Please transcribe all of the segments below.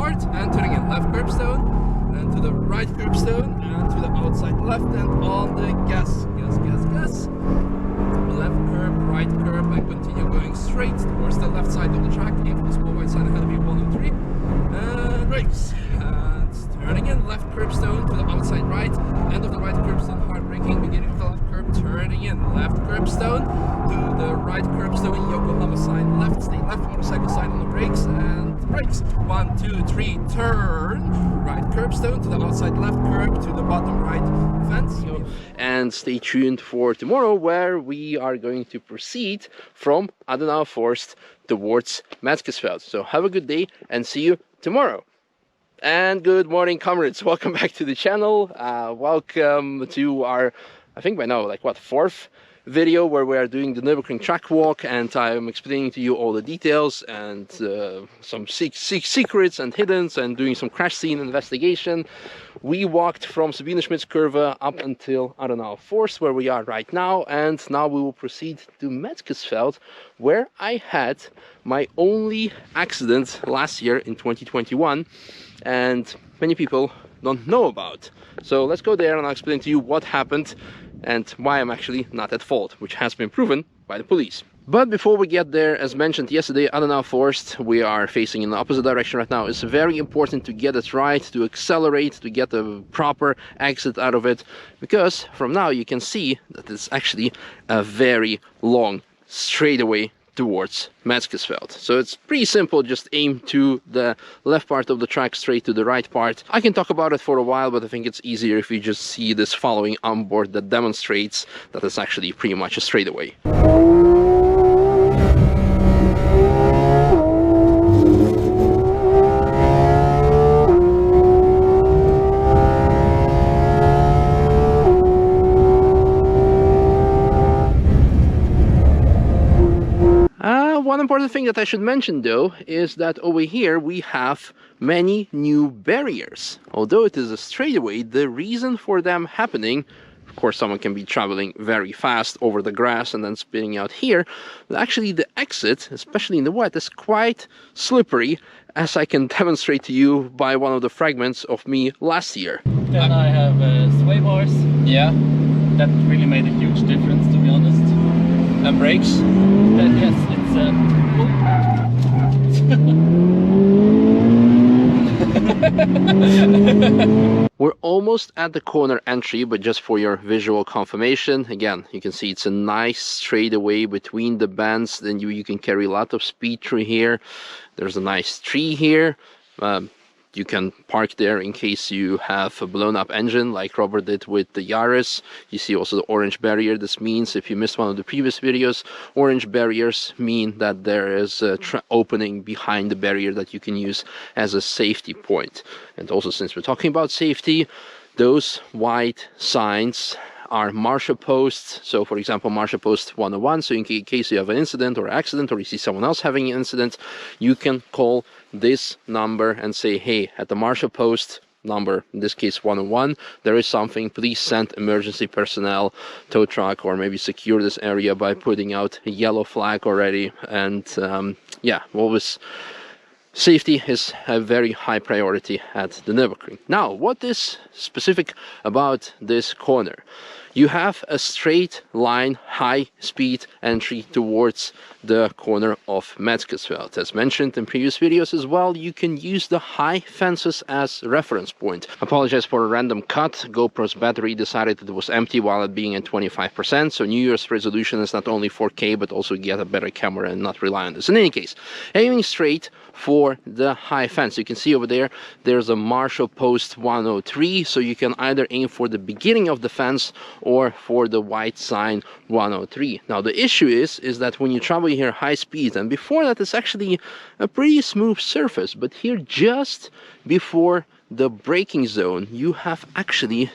start and turning in left curbstone and to the right curbstone and to the outside left and on the gas. Left curb, right curb, and continue going straight towards the left side of the track. Aim for the small white sign ahead of me, 103. And brakes. And turning in left curbstone to the outside right. End of the right curbstone, hard braking. Beginning of the left curb, turning in left curbstone to the right curbstone. Yokohama sign left, stay left, motorcycle sign on the brakes, and brakes. 1, 2, 3, turn. Right curbstone to the outside left curb to the bottom right fence. And stay tuned for tomorrow, where we are going to proceed from Adenauer Forst towards Metzgesfeld. So have a good day and see you tomorrow. And good morning, comrades. Welcome back to the channel. Welcome to our, I think by now, like what, fourth video where we are doing the Nürburgring track walk, and I'm explaining to you all the details and some secrets and hiddens, and doing some crash scene investigation. We walked from Sabine Schmidt's Curve up until Adenauer Forst, where we are right now, and now we will proceed to Metzgesfeld, where I had my only accident last year in 2021, and many people don't know about. So let's go there and I'll explain to you what happened and why I'm actually not at fault, which has been proven by the police. But before we get there, as mentioned yesterday, Adenauer Forst, we are facing in the opposite direction right now. It's very important to get it right, to accelerate, to get the proper exit out of it, because from now you can see that it's actually a very long straightaway towards Metzgesfeld. So it's pretty simple, just aim to the left part of the track, straight to the right part. I can talk about it for a while, but I think it's easier if you just see this following on board that demonstrates that it's actually pretty much a straightaway. One important thing that I should mention though is that over here we have many new barriers. Although it is a straightaway, the reason for them happening, of course someone can be traveling very fast over the grass and then spinning out here, but actually the exit, especially in the wet, is quite slippery, as I can demonstrate to you by one of the fragments of me last year. Then I have sway bars. Yeah. That really made a huge difference, to be honest. And brakes? Yes, it's We're almost at the corner entry, but just for your visual confirmation, again, you can see it's a nice straightaway between the bends. Then you can carry a lot of speed through here. There's a nice tree here. You can park there in case you have a blown up engine like Robert did with the Yaris. You see also the orange barrier. This means, if you missed one of the previous videos, orange barriers mean that there is a opening behind the barrier that you can use as a safety point. And also, since we're talking about safety, those white signs are marshal posts. So for example, marshal post 101, so in case you have an incident or accident, or you see someone else having an incident, you can call this number and say, hey, at the marshal post number, in this case 101, there is something, please send emergency personnel, tow truck, or maybe secure this area by putting out a yellow flag already. And yeah, always safety is a very high priority at the Nürburgring. Now, what is specific about this corner? You have a straight line, high-speed entry towards the corner of Metzgesfeld. As mentioned in previous videos as well, you can use the high fences as reference point. Apologize for a random cut. GoPro's battery decided it was empty while it being at 25%, so New Year's resolution is not only 4K, but also get a better camera and not rely on this. In any case, aiming straight for the high fence. You can see over there, there's a marshal post 103, so you can either aim for the beginning of the fence or for the white sign 103. Now the issue is that when you travel here high speed, and before that it's actually a pretty smooth surface, but here just before the braking zone you have actually,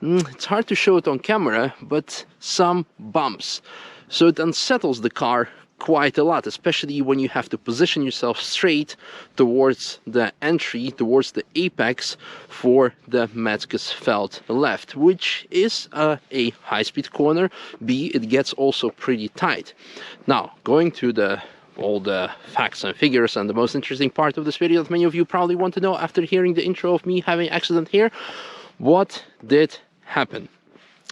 it's hard to show it on camera, but some bumps. So it unsettles the car quite a lot, especially when you have to position yourself straight towards the entry, towards the apex for the Metzgesfeld left, which is a high-speed corner. B, it gets also pretty tight. Now, going to the all the facts and figures and the most interesting part of this video that many of you probably want to know after hearing the intro of me having an accident here. What did happen?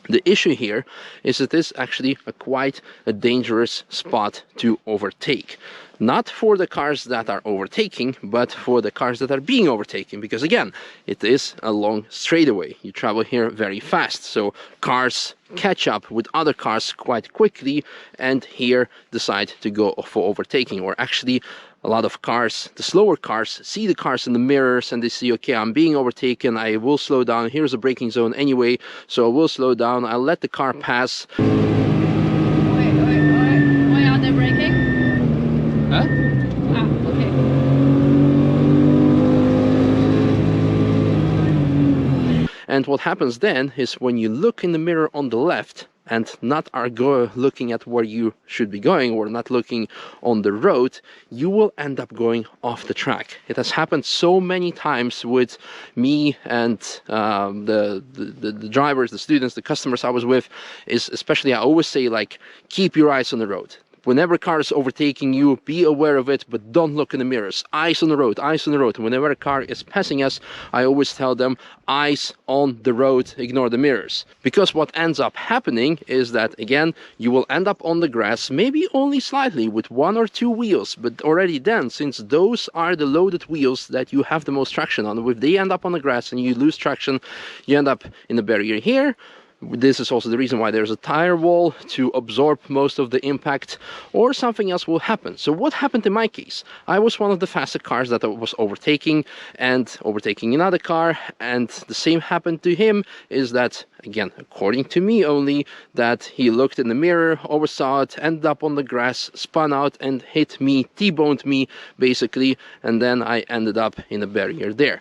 The issue here is that this is actually quite a dangerous spot to overtake. Not for the cars that are overtaking, but for the cars that are being overtaken. Because again, it is a long straightaway. You travel here very fast. So cars catch up with other cars quite quickly and here decide to go for overtaking. Or actually, a lot of cars, the slower cars, see the cars in the mirrors and they see, okay, I'm being overtaken, I will slow down, here's a braking zone anyway, so I will slow down, I'll let the car pass. Wait. Why are they braking? Huh? Ah, okay. And what happens then is when you look in the mirror on the left, and not are looking at where you should be going or not looking on the road, you will end up going off the track. It has happened so many times with me and the drivers, the students, the customers I was with, is especially I always say, like, keep your eyes on the road. Whenever a car is overtaking you, be aware of it, but don't look in the mirrors. Eyes on the road, eyes on the road. Whenever a car is passing us, I always tell them, eyes on the road, ignore the mirrors. Because what ends up happening is that, again, you will end up on the grass, maybe only slightly, with 1 or 2 wheels. But already then, since those are the loaded wheels that you have the most traction on, if they end up on the grass and you lose traction, you end up in the barrier here. This is also the reason why there's a tire wall to absorb most of the impact, or something else will happen. So what happened in my case? I was one of the fastest cars that was overtaking another car, and the same happened to him. Is that, again, according to me only, that he looked in the mirror, oversaw it, ended up on the grass, spun out and hit me, T-boned me basically, and then I ended up in a barrier there.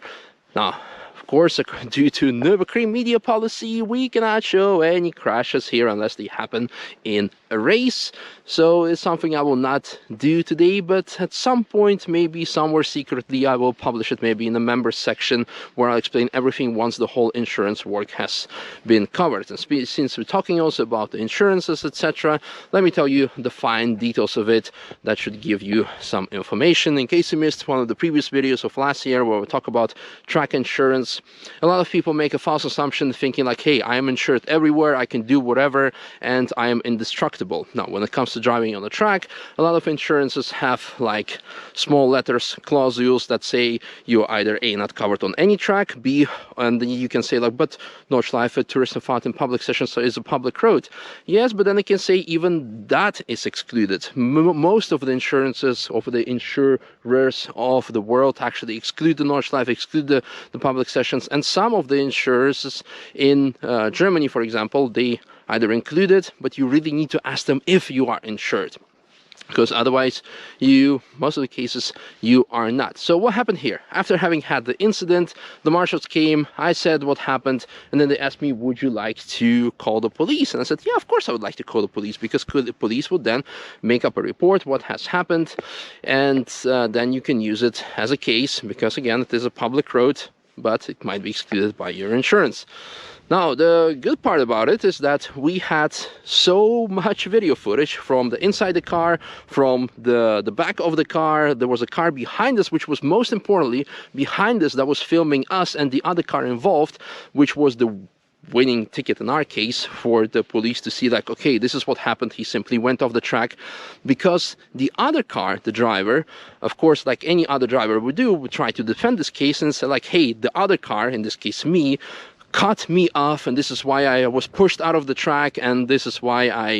Now, of course, due to Nürburgring media policy, we cannot show any crashes here unless they happen in a race. So it's something I will not do today, but at some point, maybe somewhere secretly, I will publish it maybe in the members section where I'll explain everything once the whole insurance work has been covered. And since we're talking also about the insurances, etc., let me tell you the fine details of it. That should give you some information. In case you missed one of the previous videos of last year where we talk about track insurance, a lot of people make a false assumption thinking like, hey, I am insured everywhere, I can do whatever, and I am indestructible. Now, when it comes to driving on the track, a lot of insurances have like small letters, clauses that say you're either A, not covered on any track, B, and then you can say like, but Nordschleife, Touristenfahrt in public sessions so is a public road. Yes, but then it can say even that is excluded. Most of the insurances of the insurers of the world actually exclude the Nordschleife, exclude the public sessions, and some of the insurers in Germany, for example, they either include it, but you really need to ask them if you are insured, because otherwise most of the cases you are not. So what happened here? After having had the incident, the marshals came, I said what happened, and then they asked me, would you like to call the police? And I said, yeah, of course I would like to call the police, because the police would then make up a report what has happened, and then you can use it as a case, because again, it is a public road, but it might be excluded by your insurance. Now, the good part about it is that we had so much video footage from the inside the car, from the back of the car. There was a car behind us, which was most importantly behind us, that was filming us and the other car involved, which was the winning ticket in our case for the police to see like, okay, this is what happened. He simply went off the track, because the other car, the driver, of course, like any other driver would do, would try to defend this case and say like, hey, the other car, in this case me, cut me off, and this is why I was pushed out of the track, and this is why I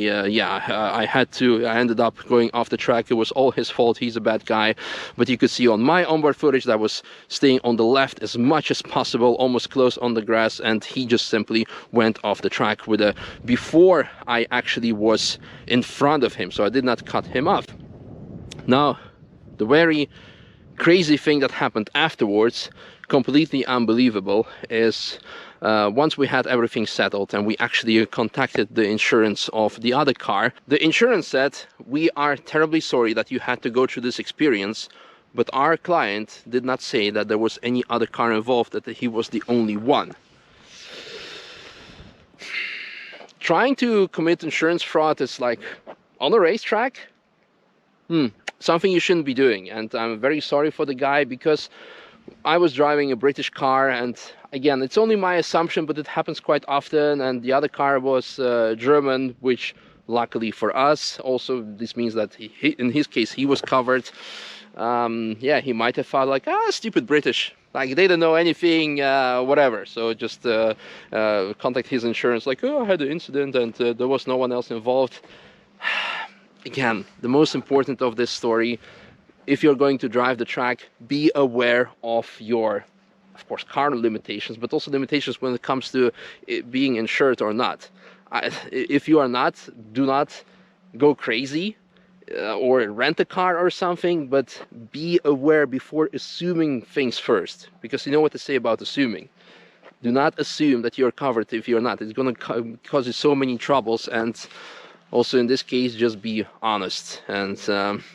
ended up going off the track. It was all his fault, he's a bad guy. But you could see on my onboard footage that I was staying on the left as much as possible, almost close on the grass, and he just simply went off the track before I actually was in front of him, so I did not cut him off. Now, the very crazy thing that happened afterwards, completely unbelievable, is once we had everything settled and we actually contacted the insurance of the other car, the insurance said, we are terribly sorry that you had to go through this experience, but our client did not say that there was any other car involved, that he was the only one. Trying to commit insurance fraud is like on a racetrack, something you shouldn't be doing. And I'm very sorry for the guy, because I was driving a British car, and again, it's only my assumption, but it happens quite often, and the other car was German, which luckily for us, also this means that in his case he was covered. Yeah, he might have thought like, stupid British, like they don't know anything, whatever. So just contact his insurance, like, oh, I had an incident and there was no one else involved. Again, the most important of this story, if you're going to drive the track, be aware of your, of course, car limitations, but also limitations when it comes to it being insured or not. If you are not, do not go crazy or rent a car or something, but be aware before assuming things first, because you know what to say about assuming. Do not assume that you're covered if you're not. It's going to cause you so many troubles. And also in this case, just be honest. And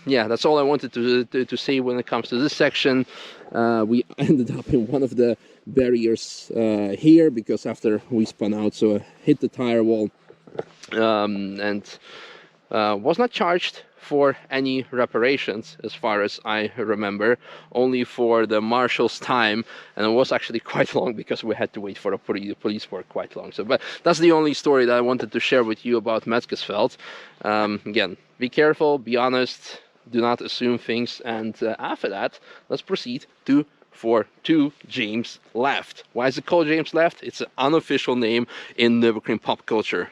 yeah, that's all I wanted to say when it comes to this section. We ended up in one of the barriers here, because after we spun out, so I hit the tire wall and was not charged for any reparations, as far as I remember, only for the marshal's time, and it was actually quite long because we had to wait for a police for quite long. So, but that's the only story that I wanted to share with you about Metzgesfeld. Again, be careful, be honest, do not assume things, and after that, let's proceed to James Left. Why is it called James Left? It's an unofficial name in Nürburgring pop culture.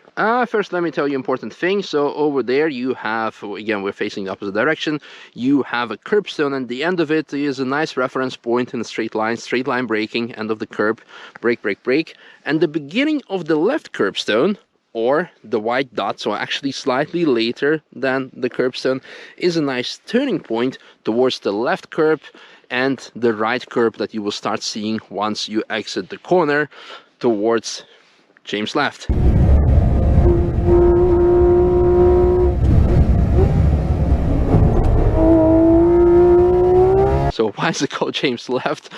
First, let me tell you important things. So over there you have, again, we're facing the opposite direction, you have a curbstone, and the end of it is a nice reference point in a straight line braking, end of the curb, brake, brake, brake. And the beginning of the left curbstone, or the white dot, so actually slightly later than the curbstone, is a nice turning point towards the left curb and the right curb that you will start seeing once you exit the corner towards James Left. So why is it called James Left?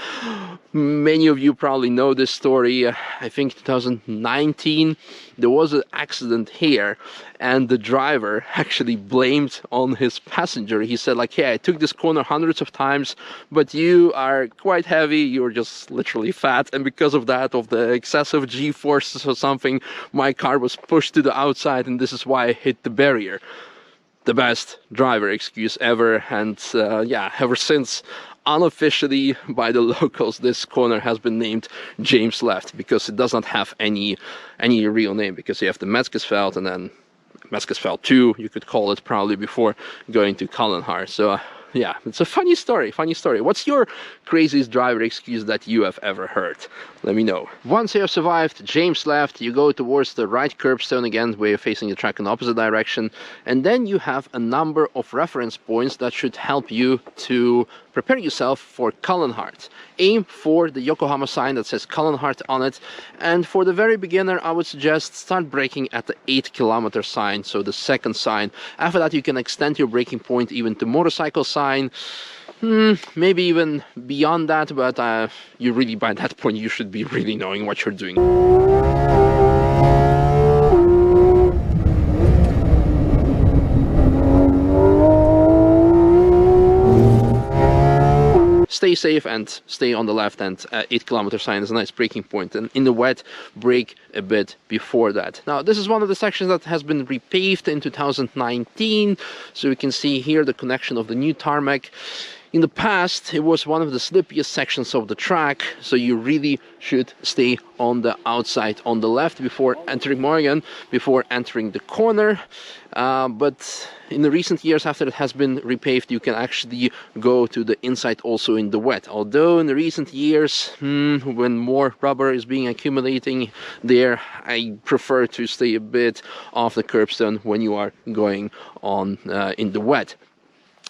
Many of you probably know this story. I think 2019 there was an accident here, and the driver actually blamed on his passenger. He said like, hey, I took this corner hundreds of times, but you are quite heavy, you're just literally fat, and because of that, of the excessive g-forces or something, my car was pushed to the outside, and this is why I hit the barrier. The best driver excuse ever. And yeah, ever since, unofficially by the locals, this corner has been named James Left, because it does not have any real name, because you have the Metzgesfeld and then Metzgesfeld 2, you could call it, probably before going to Kallenhard. So yeah, it's a funny story. What's your craziest driver excuse that you have ever heard? Let me know. Once you have survived James Left, you go towards the right curbstone again, where you're facing the track in the opposite direction, and then you have a number of reference points that should help you to prepare yourself for Kallenhard. Aim for the Yokohama sign that says Kallenhard on it, and for the very beginner, I would suggest start braking at the 8-kilometer sign, so the second sign. After that, you can extend your braking point even to motorcycle sign, maybe even beyond that, but you really, by that point, you should be really knowing what you're doing. Stay safe and stay on the left, and 8-kilometer sign is a nice braking point, and in the wet, brake a bit before that. Now, this is one of the sections that has been repaved in 2019, so you can see here the connection of the new tarmac. In the past, it was one of the slippiest sections of the track, so you really should stay on the outside on the left before entering Morgan, before entering the corner. But in the recent years, after it has been repaved, you can actually go to the inside also in the wet. Although in the recent years, when more rubber is being accumulating there, I prefer to stay a bit off the curbstone when you are going on in the wet.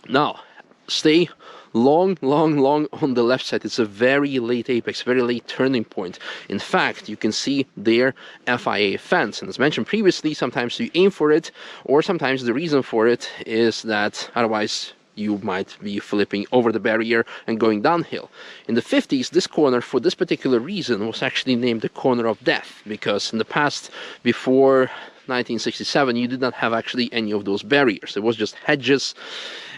Now, stay long on the left side. It's a very late apex, very late turning point. In fact, you can see their FIA fence, and as mentioned previously, sometimes you aim for it, or sometimes the reason for it is that otherwise you might be flipping over the barrier and going downhill. In the 50s, this corner, for this particular reason, was actually named the corner of death, because in the past, before 1967, you did not have actually any of those barriers. It was just hedges,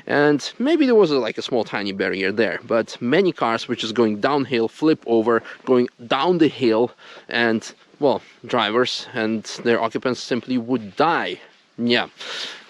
and maybe there was like a small tiny barrier there, but many cars were just going downhill, flip over, going down the hill, and well, drivers and their occupants simply would die. Yeah,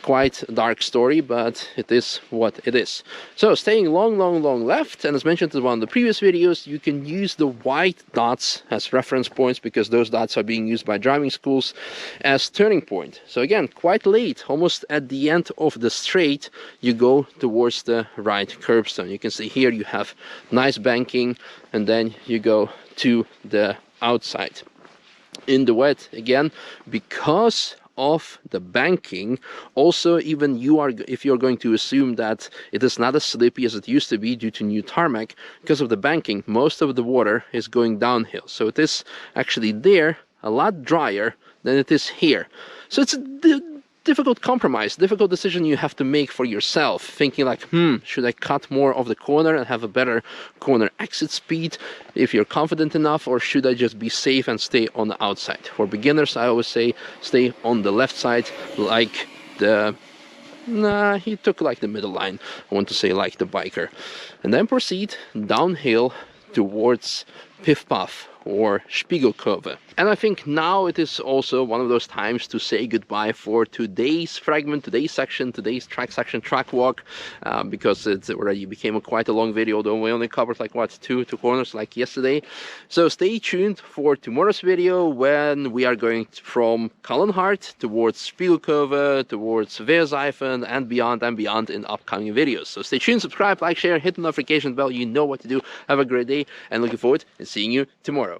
quite a dark story, but it is what it is. So staying long left, and as mentioned in one of the previous videos, you can use the white dots as reference points because those dots are being used by driving schools as turning point. So again, quite late, almost at the end of the straight, you go towards the right curbstone. You can see here you have nice banking, and then you go to the outside. In the wet again, because of the banking, also even if you're going to assume that it is not as slippy as it used to be due to new tarmac, because of the banking, most of the water is going downhill. So it is actually there a lot drier than it is here. So it's a difficult compromise, difficult decision you have to make for yourself, thinking like, should I cut more of the corner and have a better corner exit speed if you're confident enough, or should I just be safe and stay on the outside? For beginners, I always say stay on the left side, like the he took like the middle line, I want to say like the biker, and then proceed downhill towards Piff Puff or Spiegelkurve. And I think now it is also one of those times to say goodbye for today's fragment, today's section, today's track walk, because it already became quite a long video, although we only covered like what, two corners like yesterday. So stay tuned for tomorrow's video when we are going from Kallenhard towards Spiegelkurve, towards Weerseifen and beyond in upcoming videos. So stay tuned, subscribe, like, share, hit the notification bell, you know what to do. Have a great day and looking forward to seeing you tomorrow.